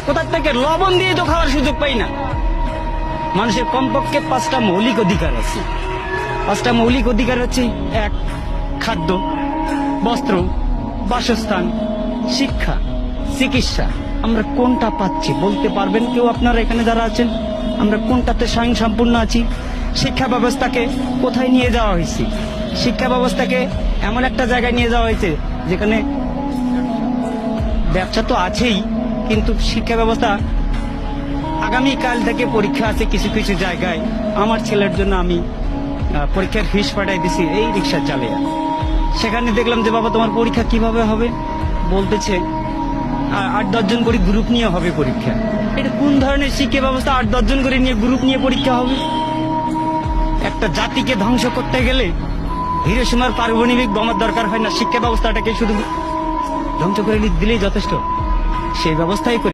কোথা থেকে লবণ দিয়ে তো খাওয়ার সুযোগ পাই না। মানুষের কমপক্ষে 5টা মৌলিক অধিকার আছে। 5টা মৌলিক অধিকার হচ্ছে: 1, খাদ্য, বস্ত্র, বাসস্থান, শিক্ষা, চিকিৎসা। আমরা কোনটা পাচ্ছি বলতে পারবেন কেউ? আপনারা এখানে যারা আছেন, আমরা কোনটাতে স্বয়ংসম্পূর্ণ আছি? শিক্ষা ব্যবস্থাকে কোথায় নিয়ে যাওয়া হয়েছে? শিক্ষা ব্যবস্থাকে এমন একটা জায়গায় নিয়ে যাওয়া হয়েছে যেখানে ব্যবসা তো আছেই, কিন্তু শিক্ষা ব্যবস্থা, আগামীকাল থেকে পরীক্ষা আছে কিছু কিছু জায়গায়। আমার ছেলের জন্য আমি পরীক্ষার ফিস পাঠাই দিছি এই রিক্সা চালিয়ে। সেখানে দেখলাম যে বাবা তোমার পরীক্ষা কিভাবে হবে, বলতেছে 8-10 জন করে গ্রুপ নিয়ে হবে পরীক্ষা। এটা কোন ধরনের শিক্ষা ব্যবস্থা? 8-10 জন করে নিয়ে গ্রুপ নিয়ে পরীক্ষা হবে? একটা জাতিকে ধ্বংস করতে গেলে হিরোশিমার পারমাণবিক বোমার দরকার হয় না, শিক্ষা ব্যবস্থাটাকে শুধু ধ্বংস করে দিলেই যথেষ্ট। সেই ব্যবস্থাই